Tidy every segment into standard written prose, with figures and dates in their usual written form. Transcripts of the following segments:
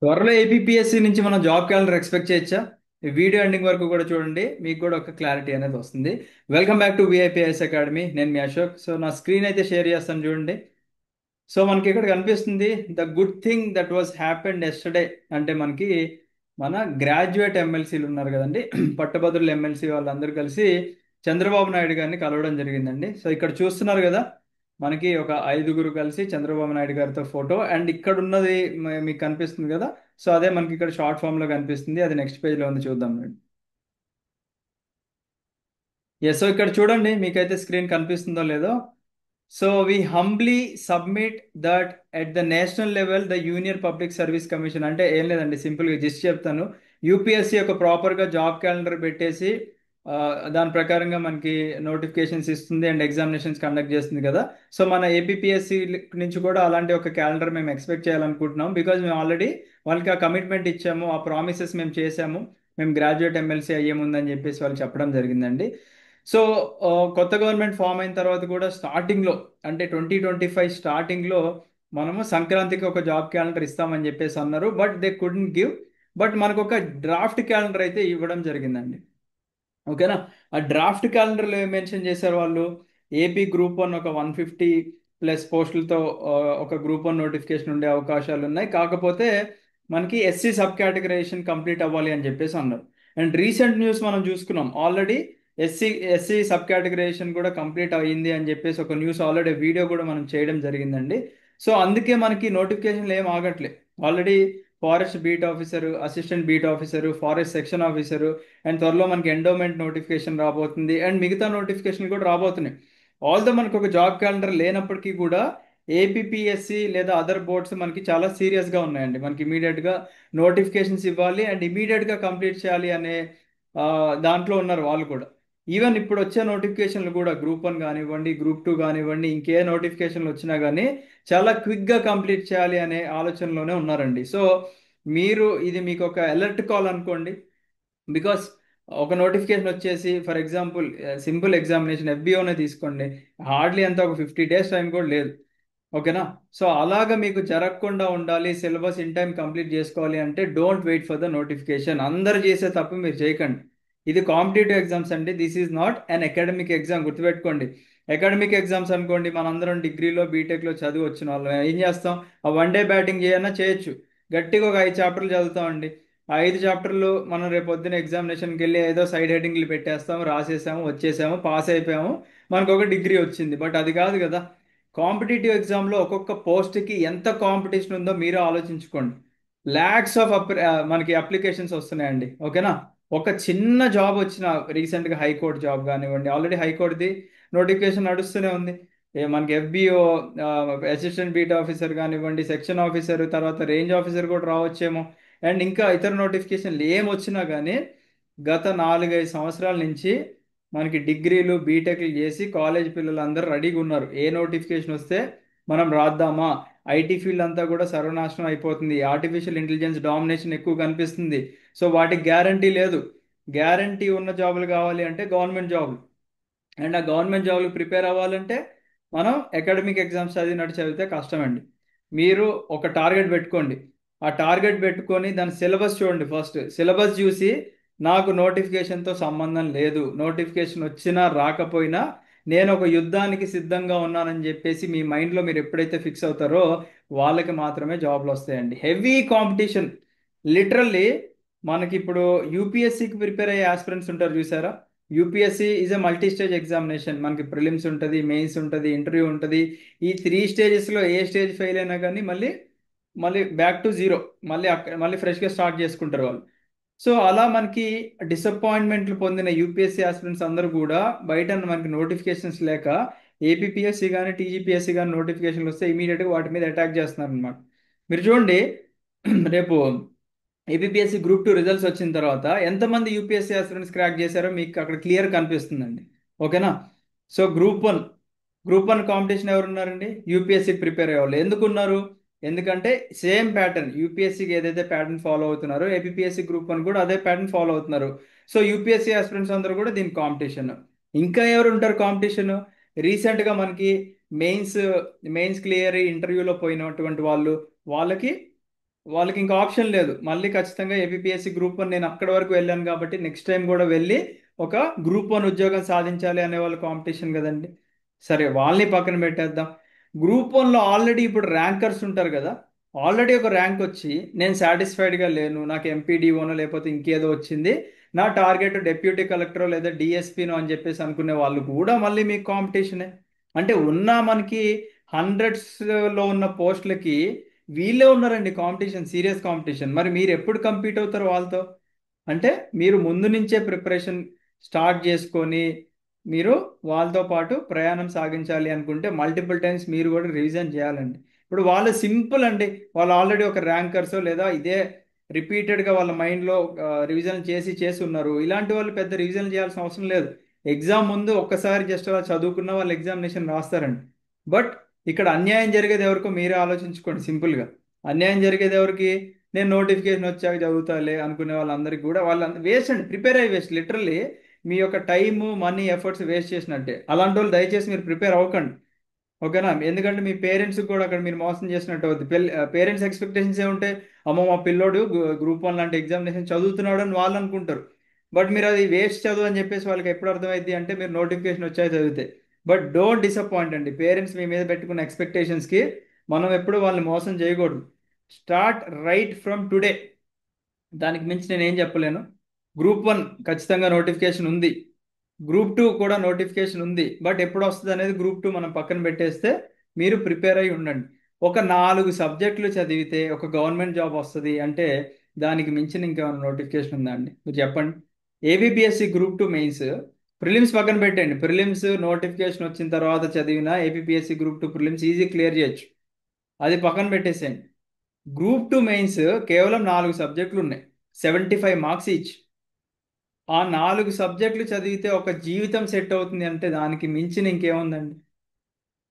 త్వరలో ఏపీపీఎస్సీ నుంచి మనం జాబ్ క్యాలెండర్ ఎక్స్పెక్ట్ చేయొచ్చా? ఈ వీడియో ఎండింగ్ వరకు కూడా చూడండి, మీకు కూడా ఒక క్లారిటీ అనేది వస్తుంది. Welcome back to VIPS academy. నేను మీ అశోక్. సో నా స్క్రీన్ అయితే షేర్ చేస్తాను, చూడండి. సో మనకి ఇక్కడ కనిపిస్తుంది the good thing that was happened yesterday. అంటే మనకి మన గ్రాడ్యుయేట్ ఎమ్మెల్సీలు ఉన్నారు కదండి, పట్టభద్రుల ఎమ్మెల్సీ వాళ్ళందరూ కలిసి చంద్రబాబు నాయుడు గారిని కలవడం జరిగిందండి. సో ఇక్కడ చూస్తున్నారు కదా, మనకి ఒక ఐదుగురు కలిసి చంద్రబాబు నాయుడు గారితో ఫోటో, అండ్ ఇక్కడ ఉన్నది మీకు కనిపిస్తుంది కదా. సో అదే మనకి ఇక్కడ షార్ట్ ఫామ్ లో కనిపిస్తుంది, అది నెక్స్ట్ పేజ్ లో ఉంది, చూద్దాం. ఎస్, సో ఇక్కడ చూడండి, మీకైతే స్క్రీన్ కనిపిస్తుందో లేదో. So we humbly submit that at the national level the Union Public Service Commission, అంటే ఏం లేదండి, సింపుల్గా జస్ట్ చెప్తాను. యూపీఎస్సీ ఒక ప్రాపర్గా జాబ్ క్యాలెండర్ పెట్టేసి ఆ, దాని ప్రకారంగా మనకి నోటిఫికేషన్స్ ఇస్తుంది అండ్ ఎగ్జామినేషన్స్ కండక్ట్ చేస్తుంది కదా. సో మన ఏపీఎస్సి నుంచి కూడా అలాంటి ఒక క్యాలెండర్ మేము ఎక్స్పెక్ట్ చేయాలనుకుంటున్నాం. బికాజ్ మేము ఆల్రెడీ వాళ్ళకి ఆ కమిట్మెంట్ ఇచ్చాము, ఆ ప్రామిసెస్ మేము చేసాము. మేము గ్రాడ్యుయేట్ ఎమ్మెల్సీ అయ్యే ముందని చెప్పేసి వాళ్ళు చెప్పడం జరిగిందండి. సో కొత్త గవర్నమెంట్ ఫామ్ అయిన తర్వాత కూడా స్టార్టింగ్లో, అంటే 2025 స్టార్టింగ్లో మనము సంక్రాంతికి ఒక జాబ్ క్యాలెండర్ ఇస్తామని చెప్పేసి అన్నారు. But they couldn't give. But మనకు ఒక డ్రాఫ్ట్ క్యాలెండర్ అయితే ఇవ్వడం జరిగిందండి. ఓకేనా. ఆ డ్రాఫ్ట్ క్యాలెండర్లో ఏం మెన్షన్ చేశారు వాళ్ళు? ఏపీ గ్రూప్ 1 ఒక 150+ పోస్టులతో ఒక గ్రూప్ 1 నోటిఫికేషన్ ఉండే అవకాశాలు ఉన్నాయి. కాకపోతే మనకి ఎస్సీ సబ్ కేటగరైజేషన్ కంప్లీట్ అవ్వాలి అని చెప్పేసి అన్నారు. అండ్ రీసెంట్ న్యూస్ మనం చూసుకున్నాం already. SC SC sub categorisation కూడా కంప్లీట్ అయ్యింది అని చెప్పేసి ఒక న్యూస్, ఆల్రెడీ వీడియో కూడా మనం చేయడం జరిగిందండి. సో అందుకే మనకి నోటిఫికేషన్లు ఏం ఆగట్లే. Already forest beat officer, assistant beat officer, forest section officer, and త్వరలో మనకి ఎండోమెంట్ నోటిఫికేషన్ రాబోతుంది, అండ్ మిగతా నోటిఫికేషన్ కూడా రాబోతున్నాయి. ఆల్దో మనకు ఒక జాబ్ క్యాలెండర్ లేనప్పటికీ కూడా ఏపీఎస్సి లేదా అదర్ బోర్డ్స్ మనకి చాలా సీరియస్గా ఉన్నాయండి. మనకి ఇమీడియట్గా నోటిఫికేషన్స్ ఇవ్వాలి అండ్ ఇమీడియట్గా కంప్లీట్ చేయాలి అనే ఆ, దాంట్లో ఉన్నారు వాళ్ళు కూడా. ఈవెన్ ఇప్పుడు వచ్చే నోటిఫికేషన్లు కూడా గ్రూప్ 1 కానివ్వండి, గ్రూప్ 2 కానివ్వండి, ఇంకే నోటిఫికేషన్లు వచ్చినా కానీ చాలా క్విక్గా కంప్లీట్ చేయాలి అనే ఆలోచనలోనే ఉన్నారండి. సో మీరు, ఇది మీకు ఒక అలర్ట్ కాల్ అనుకోండి. బికాస్ ఒక నోటిఫికేషన్ వచ్చేసి, ఫర్ ఎగ్జాంపుల్ సింపుల్ ఎగ్జామినేషన్ ఎఫ్బిఓనే తీసుకోండి, హార్డ్లీ అంత ఒక 50 days టైం కూడా లేదు. ఓకేనా. సో అలాగా మీకు జరగకుండా ఉండాలి, సిలబస్ ఇన్ టైం కంప్లీట్ చేసుకోవాలి అంటే don't wait for the notification. అందరు చేసే తప్పు మీరు చేయకండి. ఇది కాంపిటేటివ్ ఎగ్జామ్స్ అండి, this is not an academic exam, గుర్తుపెట్టుకోండి. అకాడమిక్ ఎగ్జామ్స్ అనుకోండి, మనందరం డిగ్రీలో బీటెక్లో చదివి వచ్చిన వాళ్ళం ఏం చేస్తాం? ఆ వన్ డే బ్యాటింగ్ చేయన్నా చేయొచ్చు. గట్టిగా ఒక 5 చాప్టర్లు చదువుతామండి. ఆ 5 చాప్టర్లు మనం రేపు పొద్దున్న ఎగ్జామినేషన్కి వెళ్ళి ఏదో సైడ్ హెడింగ్లు పెట్టేస్తాము, రాసేసాము, వచ్చేసాము, పాస్ అయిపోయాము, మనకు ఒక డిగ్రీ వచ్చింది. బట్ అది కాదు కదా. కాంపిటేటివ్ ఎగ్జామ్లో ఒక్కొక్క పోస్ట్కి ఎంత కాంపిటీషన్ ఉందో మీరు ఆలోచించుకోండి. ల్యాక్స్ ఆఫ్ మనకి అప్లికేషన్స్ వస్తున్నాయండి. ఓకేనా. ఒక చిన్న జాబ్ వచ్చిన, రీసెంట్గా హైకోర్టు జాబ్ కానివ్వండి, ఆల్రెడీ హైకోర్టుది నోటిఫికేషన్ నడుస్తూనే ఉంది. మనకి ఎఫ్బిఓ అసిస్టెంట్ బీట్ ఆఫీసర్ కానివ్వండి, సెక్షన్ ఆఫీసర్, తర్వాత రేంజ్ ఆఫీసర్ కూడా రావచ్చేమో. అండ్ ఇంకా ఇతర నోటిఫికేషన్లు ఏం వచ్చినా కానీ గత 4-5 సంవత్సరాల నుంచి మనకి డిగ్రీలు బీటెక్లు చేసి కాలేజ్ పిల్లలందరూ రెడీగా ఉన్నారు. ఏ నోటిఫికేషన్ వస్తే మనం రాద్దామా. ఐటీ ఫీల్డ్ అంతా కూడా సర్వనాశనం అయిపోతుంది, ఆర్టిఫిషియల్ ఇంటెలిజెన్స్ డామినేషన్ ఎక్కువ కనిపిస్తుంది. సో వాటికి గ్యారంటీ లేదు. గ్యారంటీ ఉన్న జాబులు కావాలి అంటే గవర్నమెంట్ జాబులు. అండ్ ఆ గవర్నమెంట్ జాబ్లకు ప్రిపేర్ అవ్వాలంటే మనం అకాడమిక్ ఎగ్జామ్స్ చదివినట్టు చదివితే కష్టమండి. మీరు ఒక టార్గెట్ పెట్టుకోండి. ఆ టార్గెట్ పెట్టుకొని దాని సిలబస్ చూడండి. ఫస్ట్ సిలబస్ చూసి నాకు నోటిఫికేషన్తో సంబంధం లేదు, నోటిఫికేషన్ వచ్చినా రాకపోయినా నేను ఒక యుద్ధానికి సిద్ధంగా ఉన్నానని చెప్పేసి మీ మైండ్లో మీరు ఎప్పుడైతే ఫిక్స్ అవుతారో వాళ్ళకి మాత్రమే జాబ్లు వస్తాయండి. Heavy competition, literally. మనకి ఇప్పుడు యూపీఎస్సికి ప్రిపేర్ అయ్యే ఆస్పిరెంట్స్ ఉంటారు చూసారా. UPSC is a multi stage examination. మనకి ప్రిలిమ్స్ ఉంటుంది, మెయిన్స్ ఉంటుంది, ఇంటర్వ్యూ ఉంటుంది. ఈ 3 స్టేజెస్లో ఏ స్టేజ్ ఫెయిల్ అయినా కానీ మళ్ళీ మళ్ళీ బ్యాక్ టు జీరో, మళ్ళీ అక్కడ మళ్ళీ ఫ్రెష్గా స్టార్ట్ చేసుకుంటారు వాళ్ళు. సో అలా మనకి డిసప్పాయింట్మెంట్లు పొందిన యూపీఎస్సీ ఆస్పిరెంట్స్ అందరూ కూడా బయట మనకి నోటిఫికేషన్స్ లేక ఏపీఎస్సీ కానీ టీజీపీఎస్సీ కానీ నోటిఫికేషన్లు వస్తే ఇమీడియట్గా వాటి మీద అటాక్ చేస్తున్నారు అనమాట. మీరు చూడండి, రేపు ఏపీఎస్సీ గ్రూప్ 2 రిజల్ట్స్ వచ్చిన తర్వాత ఎంతమంది యూపీఎస్సీ ఆస్పిరెంట్స్ క్రాక్ చేశారో మీకు అక్కడ క్లియర్ కనిపిస్తుందండి. ఓకేనా. సో గ్రూప్ 1 కాంపిటీషన్ ఎవరున్నారండి? యూపీఎస్సీకి ప్రిపేర్ అయ్యేవాళ్ళు. ఎందుకున్నారు? ఎందుకంటే సేమ్ ప్యాటర్న్, యూపీఎస్సీకి ఏదైతే ప్యాటర్న్ ఫాలో అవుతున్నారో ఏపీఎస్సీ గ్రూప్ 1 కూడా అదే ప్యాటర్న్ ఫాలో అవుతున్నారు. సో యూపీఎస్సీ ఆస్పిరెంట్స్ అందరూ కూడా దీని కాంపిటీషన్. ఇంకా ఎవరు ఉంటారు కాంపిటీషన్? రీసెంట్గా మనకి మెయిన్స్ మెయిన్స్ క్లియర్ ఇంటర్వ్యూలో పోయినటువంటి వాళ్ళు, వాళ్ళకి వాళ్ళకి ఇంకా ఆప్షన్ లేదు. మళ్ళీ ఖచ్చితంగా ఏపీఎస్సి గ్రూప్ వన్ నేను అక్కడి వరకు వెళ్ళాను కాబట్టి నెక్స్ట్ టైం కూడా వెళ్ళి ఒక గ్రూప్ వన్ ఉద్యోగం సాధించాలి అనే వాళ్ళ కాంపిటీషన్ కదండి. సరే వాళ్ళని పక్కన పెట్టేద్దాం. గ్రూప్ వన్లో ఆల్రెడీ ఇప్పుడు ర్యాంకర్స్ ఉంటారు కదా. ఆల్రెడీ ఒక ర్యాంక్ వచ్చి నేను సాటిస్ఫైడ్గా లేను, నాకు ఎంపీడీఓనో లేకపోతే ఇంకేదో వచ్చింది, నా టార్గెట్ డెప్యూటీ కలెక్టరో లేదా డిఎస్పీనో అని చెప్పేసి అనుకునే వాళ్ళు కూడా మళ్ళీ మీకు కాంపిటీషనే. అంటే ఉన్న మనకి హండ్రెడ్స్లో ఉన్న పోస్టులకి వీళ్ళే ఉన్నారండి కాంపిటీషన్, సీరియస్ కాంపిటీషన్. మరి మీరు ఎప్పుడు కంపీట్ అవుతారు వాళ్ళతో? అంటే మీరు ముందు నుంచే ప్రిపరేషన్ స్టార్ట్ చేసుకొని మీరు వాళ్ళతో పాటు ప్రయాణం సాగించాలి అనుకుంటే మల్టిపుల్ టైమ్స్ మీరు కూడా రివిజన్ చేయాలండి. ఇప్పుడు వాళ్ళు సింపుల్ అండి, వాళ్ళు ఆల్రెడీ ఒక ర్యాంకర్స్ లేదా ఇదే రిపీటెడ్గా వాళ్ళ మైండ్లో రివిజన్ చేసి చేసి ఉన్నారు. ఇలాంటి వాళ్ళు పెద్ద రివిజన్ చేయాల్సిన అవసరం లేదు. ఎగ్జామ్ ముందు ఒక్కసారి జస్ట్ అలా చదువుకున్న వాళ్ళు ఎగ్జామినేషన్ రాస్తారండి. బట్ ఇక్కడ అన్యాయం జరిగేది ఎవరికో మీరే ఆలోచించుకోండి సింపుల్గా. అన్యాయం జరిగేది ఎవరికి? నేను నోటిఫికేషన్ వచ్చాక చదువుతాలే అనుకునే వాళ్ళందరికీ కూడా వాళ్ళ వేస్ట్ అండి, ప్రిపేర్ అయ్యి వేస్ట్ లిటరల్లీ. మీ యొక్క టైము మనీ ఎఫర్ట్స్ వేస్ట్ చేసినట్టే. అలాంటి వాళ్ళు దయచేసి మీరు ప్రిపేర్ అవ్వకండి, ఓకేనా? ఎందుకంటే మీ పేరెంట్స్కి కూడా అక్కడ మీరు మోసం చేసినట్టు అవుతుంది. పేరెంట్స్ ఎక్స్పెక్టేషన్స్ ఏముంటాయి? అమ్మో మా పిల్లోడు గ్రూప్ వన్ లాంటి ఎగ్జామినేషన్ చదువుతున్నాడు అని వాళ్ళు అనుకుంటారు. బట్ మీరు అది వేస్ట్ చదువు అని చెప్పేసి వాళ్ళకి ఎప్పుడు అర్థమైంది అంటే మీరు నోటిఫికేషన్ వచ్చాక చదివితే. బట్ డోంట్ డిసప్పాయింట్ అండి, పేరెంట్స్ మీ మీద పెట్టుకున్న ఎక్స్పెక్టేషన్స్కి మనం ఎప్పుడు వాళ్ళని మోసం చేయకూడదు. Start right from today. దానికి మించి నేను ఏం చెప్పలేను. గ్రూప్ వన్ ఖచ్చితంగా నోటిఫికేషన్ ఉంది, గ్రూప్ టూ కూడా నోటిఫికేషన్ ఉంది. బట్ ఎప్పుడు వస్తుంది అనేది గ్రూప్ టూ మనం పక్కన పెట్టేస్తే మీరు ప్రిపేర్ అయి ఉండండి. ఒక 4 సబ్జెక్టులు చదివితే ఒక గవర్నమెంట్ జాబ్ వస్తుంది అంటే దానికి మించిన ఇంకేమైనా నోటిఫికేషన్ ఉందా అండి? మీరు చెప్పండి. ABPSC group two mains, prelims పక్కన పెట్టండి. ప్రిలిమ్స్ నోటిఫికేషన్ వచ్చిన తర్వాత చదివిన ABPSC group two prelims easy clear చేయొచ్చు, అది పక్కన పెట్టేసేయండి. గ్రూప్ టూ మెయిన్స్ కేవలం 4 సబ్జెక్టులు ఉన్నాయి, 75 మార్క్స్ ఈచ్. ఆ 4 సబ్జెక్టులు చదివితే ఒక జీవితం సెట్ అవుతుంది అంటే దానికి మించిన ఇంకేముందండి?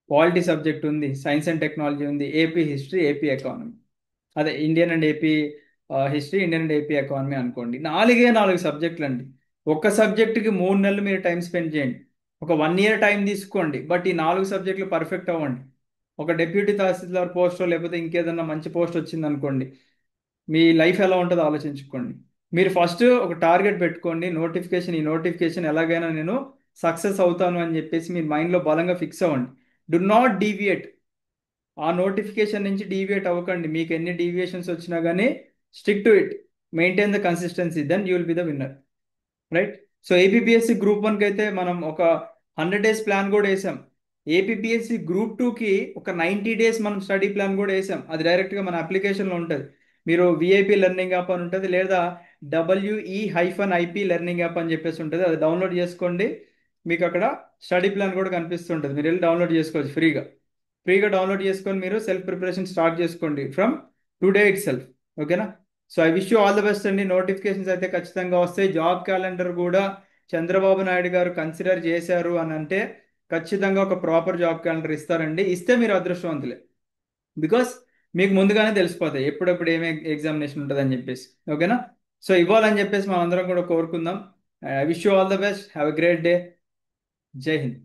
పాలిటీ సబ్జెక్ట్ ఉంది, సైన్స్ అండ్ టెక్నాలజీ ఉంది, ఏపీ హిస్టరీ, ఏపీ ఎకానమీ, అదే Indian and AP history, Indian and AP economy అనుకోండి. 4 సబ్జెక్టులు అండి. ఒక్క సబ్జెక్టుకి 3 నెలలు మీరు టైం స్పెండ్ చేయండి, ఒక 1 ఇయర్ టైం తీసుకోండి. బట్ ఈ 4 సబ్జెక్టులు పర్ఫెక్ట్ అవ్వండి. ఒక డెప్యూటీ తహసీల్దార్ పోస్టో లేకపోతే ఇంకేదన్నా మంచి పోస్ట్ వచ్చింది అనుకోండి, మీ లైఫ్ ఎలా ఉంటుందో ఆలోచించుకోండి. మీరు ఫస్ట్ ఒక టార్గెట్ పెట్టుకోండి, నోటిఫికేషన్, ఈ నోటిఫికేషన్ ఎలాగైనా నేను సక్సెస్ అవుతాను అని చెప్పేసి మీ మైండ్లో బలంగా ఫిక్స్ అవ్వండి. Do not deviate. ఆ నోటిఫికేషన్ నుంచి డీవియేట్ అవ్వకండి. మీకు ఎన్ని డీవియేషన్స్ వచ్చినా కానీ stick to it, maintain the consistency, then you will be the winner, right? So APSC group వన్కి అయితే మనం ఒక 100 డేస్ ప్లాన్ కూడా వేసాం. ఏపీఎస్సి గ్రూప్ టూకి ఒక 90 డేస్ మనం స్టడీ ప్లాన్ కూడా వేసాం. అది డైరెక్ట్గా మన అప్లికేషన్లో ఉంటుంది. మీరు విఐపి లెర్నింగ్ యాప్ అని ఉంటుంది, లేదా WE-IP లెర్నింగ్ యాప్ అని చెప్పేసి ఉంటుంది, అది డౌన్లోడ్ చేసుకోండి. మీకు అక్కడ స్టడీ ప్లాన్ కూడా కనిపిస్తుంటుంది, మీరు వెళ్ళి డౌన్లోడ్ చేసుకోవచ్చు ఫ్రీగా. ఫ్రీగా డౌన్లోడ్ చేసుకొని మీరు సెల్ఫ్ ప్రిపరేషన్ స్టార్ట్ చేసుకోండి ఫ్రమ్ టుడే ఇట్ సెల్ఫ్, ఓకేనా? So I wish you all the best అండి. నోటిఫికేషన్స్ అయితే ఖచ్చితంగా వస్తాయి. జాబ్ క్యాలెండర్ కూడా చంద్రబాబు నాయుడు గారు కన్సిడర్ చేశారు అని అంటే ఖచ్చితంగా ఒక ప్రాపర్ జాబ్ క్యాలెండర్ ఇస్తారండి. ఇస్తే మీరు అదృష్టవంతులే. బికాస్ మీకు ముందుగానే తెలిసిపోతాయి ఎప్పుడెప్పుడు ఏమే ఎగ్జామినేషన్ ఉంటుంది అని చెప్పేసి, ఓకేనా? సో ఇవ్వాలని చెప్పేసి మనం అందరం కూడా కోరుకుందాం. I wish you all the best, have a great day. జై హింద్.